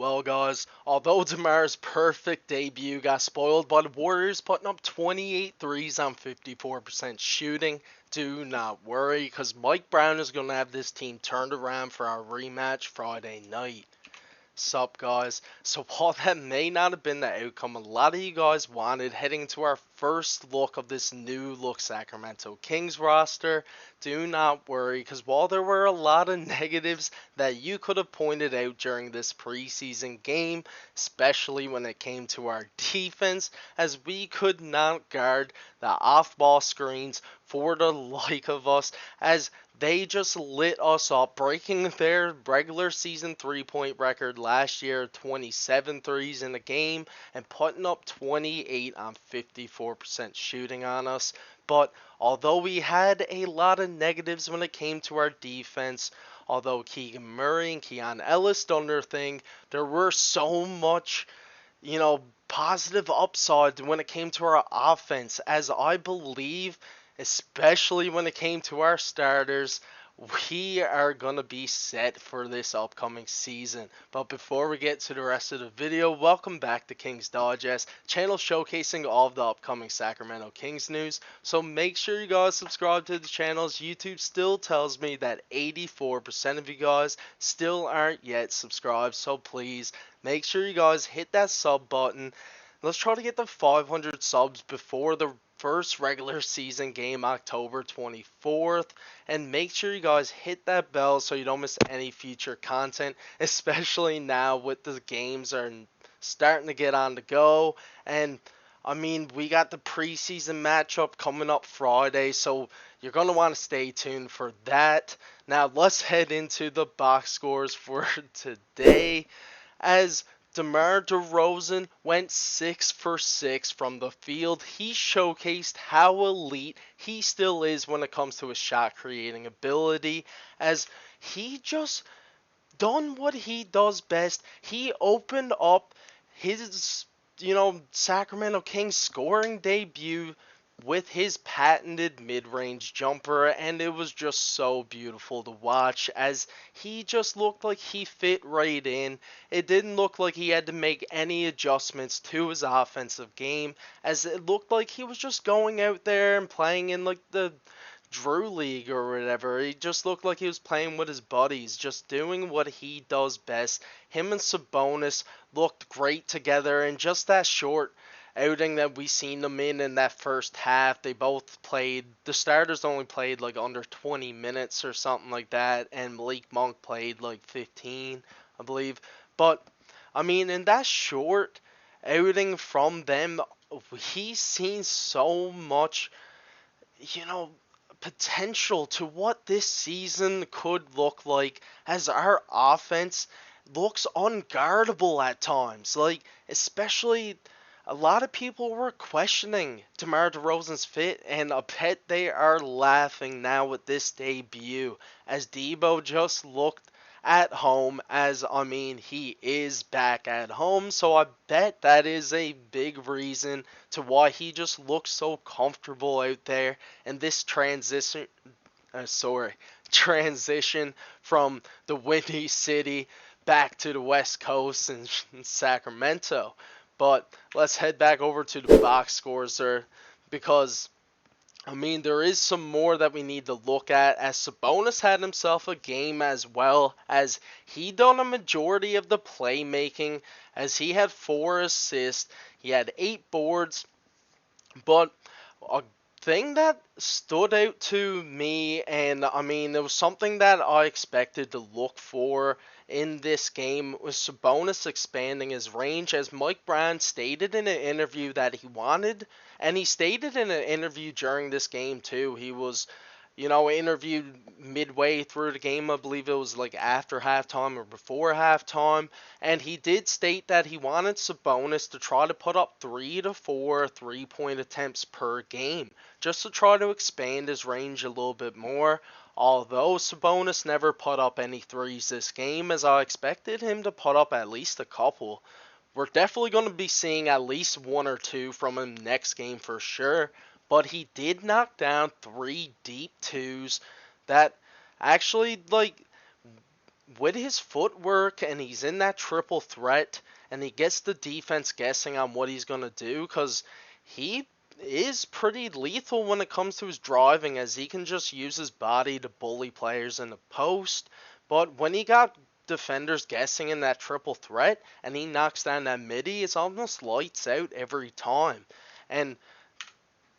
Well, guys, although DeMar's perfect debut got spoiled by the Warriors putting up 28 threes on 54% shooting, do not worry, because Mike Brown is going to have this team turned around for our rematch Friday night. Sup, guys? So while that may not have been the outcome a lot of you guys wanted heading to our first look of this new look Sacramento Kings roster, do not worry, because while there were a lot of negatives that you could have pointed out during this preseason game, especially when it came to our defense, as we could not guard the off-ball screens for the like of us, as they just lit us up, breaking their regular season three-point record last year, 27 threes in a game, and putting up 28 on 54% shooting on us. But although we had a lot of negatives when it came to our defense, although Keegan Murray and Keon Ellis done their thing, there were so much, positive upside when it came to our offense, as I believe, especially when it came to our starters, we are going to be set for this upcoming season. But before we get to the rest of the video, welcome back to Kings Digest, channel showcasing all of the upcoming Sacramento Kings news. So make sure you guys subscribe to the channels. YouTube still tells me that 84% of you guys still aren't yet subscribed, so please make sure you guys hit that sub button. Let's try to get the 500 subs before the first regular season game, October 24th. And make sure you guys hit that bell so you don't miss any future content, especially now with the games are starting to get on the go. And we got the preseason matchup coming up Friday, so you're going to want to stay tuned for that. Now let's head into the box scores for today, as DeMar DeRozan went 6 for 6 from the field. He showcased how elite he still is when it comes to his shot creating ability, as he just done what he does best. He opened up his, Sacramento Kings scoring debut with his patented mid-range jumper, and it was just so beautiful to watch, as he just looked like he fit right in. It didn't look like he had to make any adjustments to his offensive game, as it looked like he was just going out there and playing in like the Drew League or whatever. He just looked like he was playing with his buddies, just doing what he does best. Him and Sabonis looked great together, and just that short outing that we seen them in that first half, they both played, the starters only played like under 20 minutes or something like that, and Malik Monk played like 15, I believe. But in that short outing from them, he's seen so much, potential to what this season could look like, as our offense looks unguardable at times. Like, especially, a lot of people were questioning DeMar DeRozan's fit, and I bet they are laughing now with this debut, as Debo just looked at home, as he is back at home, so I bet that is a big reason to why he just looks so comfortable out there. And this transition from the Windy City back to the West Coast and Sacramento. But let's head back over to the box scores there, because there is some more that we need to look at, as Sabonis had himself a game, as well as he done a majority of the playmaking, as he had 4 assists, he had 8 boards. But a thing that stood out to me, and it was something that I expected to look for in this game, was Sabonis expanding his range, as Mike Brown stated in an interview that he wanted, and he stated in an interview during this game too. He was, interviewed midway through the game. I believe it was like after halftime or before halftime, and he did state that he wanted Sabonis to try to put up 3 to 4 3-point attempts per game, just to try to expand his range a little bit more. Although Sabonis never put up any threes this game, as I expected him to put up at least a couple. We're definitely going to be seeing at least 1 or 2 from him next game for sure. But he did knock down 3 deep twos that actually, with his footwork, and he's in that triple threat, and he gets the defense guessing on what he's going to do, because he is pretty lethal when it comes to his driving, as he can just use his body to bully players in the post. But when he got defenders guessing in that triple threat and he knocks down that midi, it's almost lights out every time. And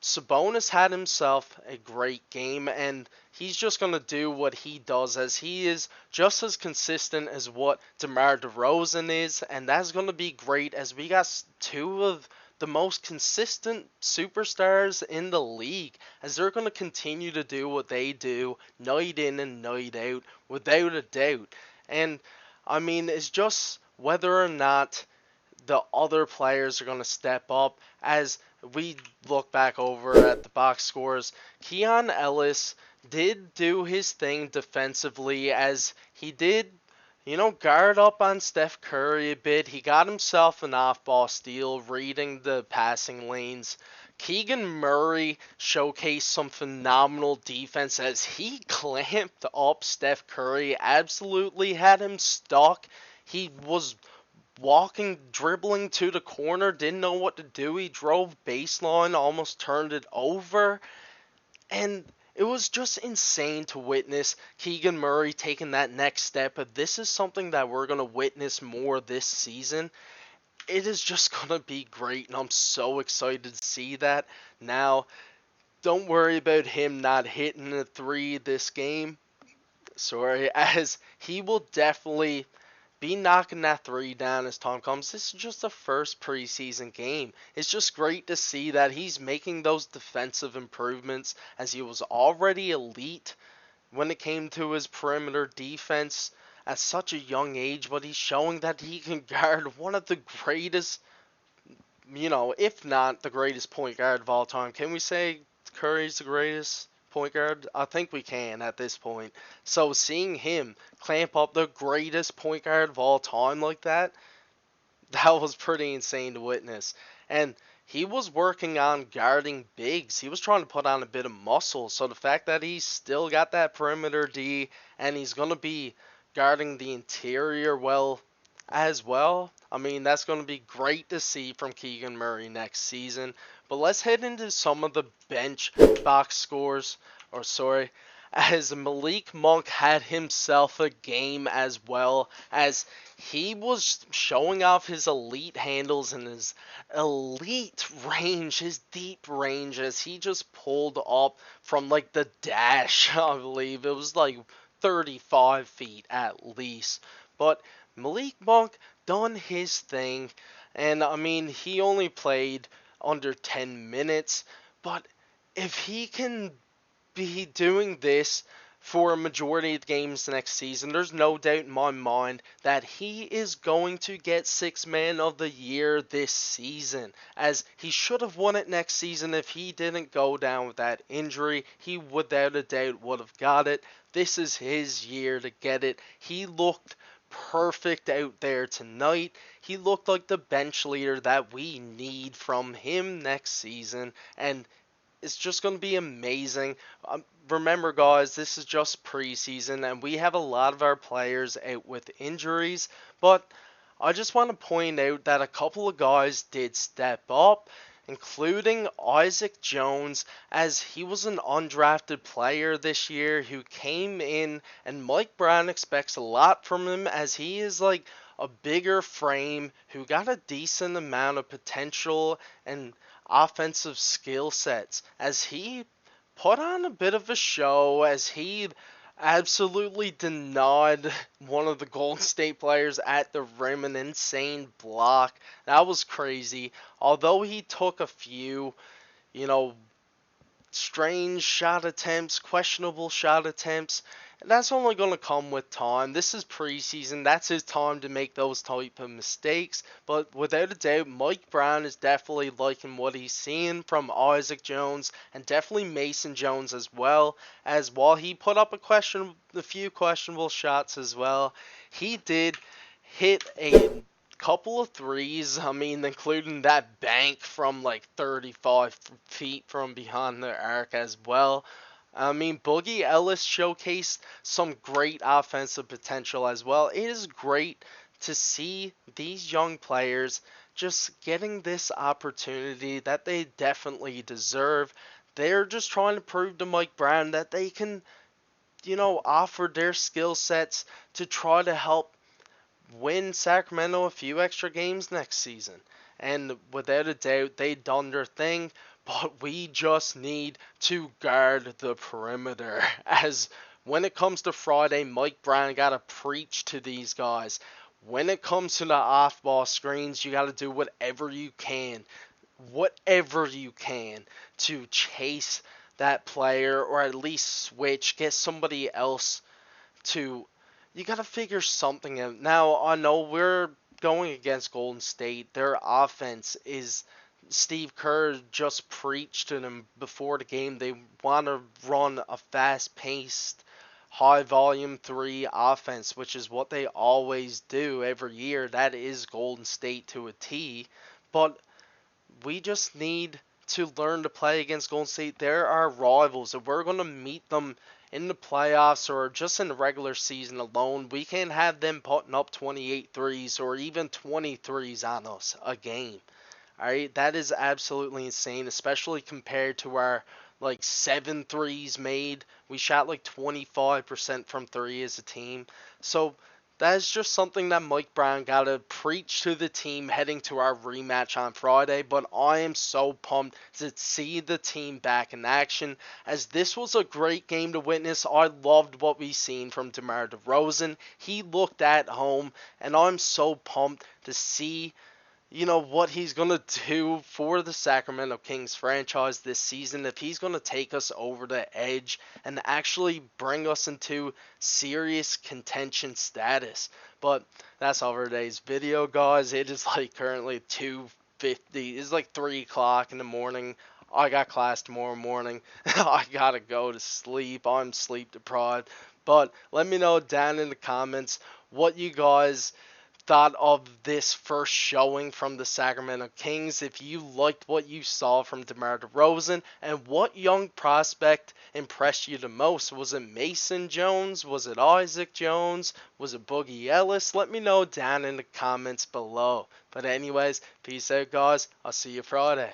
Sabonis had himself a great game, and he's just going to do what he does, as he is just as consistent as what DeMar DeRozan is, and that's going to be great, as we got two of the most consistent superstars in the league, as they're going to continue to do what they do night in and night out, without a doubt. And I mean, it's just whether or not the other players are going to step up. As we look back over at the box scores, Keon Ellis did do his thing defensively, as he did, guard up on Steph Curry a bit. He got himself an off-ball steal, reading the passing lanes. Keegan Murray showcased some phenomenal defense, as he clamped up Steph Curry, absolutely had him stuck. He was walking, dribbling to the corner, didn't know what to do. He drove baseline, almost turned it over. And it was just insane to witness Keegan Murray taking that next step. But this is something that we're going to witness more this season. It is just going to be great, and I'm so excited to see that. Now, don't worry about him not hitting a three this game. Sorry, as he will definitely be knocking that three down as time comes. This is just the first preseason game. It's just great to see that he's making those defensive improvements, as he was already elite when it came to his perimeter defense at such a young age, but he's showing that he can guard one of the greatest, if not the greatest point guard of all time. Can we say Curry's the greatest point guard? I think we can at this point. So seeing him clamp up the greatest point guard of all time like that was pretty insane to witness. And he was working on guarding bigs. He was trying to put on a bit of muscle. So the fact that he's still got that perimeter D, and he's going to be guarding the interior as well, I mean, that's going to be great to see from Keegan Murray next season. But let's head into some of the bench box scores, as Malik Monk had himself a game as well, as he was showing off his elite handles and his elite range, his deep range, as he just pulled up from like the dash. I believe it was like 35 feet at least. But Malik Monk done his thing, and I mean, he only played under 10 minutes, but if he can be doing this for a majority of the games next season, there's no doubt in my mind that he is going to get Sixth Man of the Year this season, as he should have won it next season. If he didn't go down with that injury, he without a doubt would have got it. This is his year to get it. He looked perfect out there tonight. He looked like the bench leader that we need from him next season, and it's just going to be amazing. Remember, guys, this is just preseason, and we have a lot of our players out with injuries, but I just want to point out that a couple of guys did step up, including Isaac Jones, as he was an undrafted player this year who came in, and Mike Brown expects a lot from him, as he is like a bigger frame who got a decent amount of potential and offensive skill sets, as he put on a bit of a show, as he absolutely denied one of the Golden State players at the rim, an insane block. That was crazy. Although he took a few, strange shot attempts, questionable shot attempts, that's only going to come with time. This is preseason. That's his time to make those type of mistakes. But without a doubt, Mike Brown is definitely liking what he's seeing from Isaac Jones, and definitely Mason Jones as well. As while he put up a few questionable shots as well, he did hit a couple of threes. I mean, including that bank from like 35 feet from behind the arc as well. I mean, Boogie Ellis showcased some great offensive potential as well. It is great to see these young players just getting this opportunity that they definitely deserve. They're just trying to prove to Mike Brown that they can, offer their skill sets to try to help win Sacramento a few extra games next season. And without a doubt, they done their thing, but we just need to guard the perimeter. As when it comes to Friday, Mike Brown got to preach to these guys. When it comes to the off ball screens, you got to do whatever you can to chase that player or at least switch, get somebody else to. You got to figure something out. Now, I know we're going against Golden State. Their offense is. Steve Kerr just preached to them before the game. They want to run a fast paced, high volume 3 offense, which is what they always do every year. That is Golden State to a T. But we just need to learn to play against Golden State. They're our rivals. If we're going to meet them in the playoffs or just in the regular season alone, we can't have them putting up 28 threes or even 23s on us a game. Alright, that is absolutely insane, especially compared to our 7 threes made. We shot 25% from 3 as a team. So that is just something that Mike Brown got to preach to the team heading to our rematch on Friday. But I am so pumped to see the team back in action, as this was a great game to witness. I loved what we seen from DeMar DeRozan. He looked at home, and I'm so pumped to see what he's going to do for the Sacramento Kings franchise this season, if he's going to take us over the edge and actually bring us into serious contention status. But that's all for today's video, guys. It is currently 2:50. It's 3 o'clock in the morning. I got class tomorrow morning. I gotta go to sleep. I'm sleep deprived. But let me know down in the comments what you guys thought of this first showing from the Sacramento Kings, if you liked what you saw from DeMar DeRozan, and what young prospect impressed you the most. Was it Mason Jones? Was it Isaac Jones? Was it Boogie Ellis? Let me know down in the comments below. But anyways, peace out, guys. I'll see you Friday.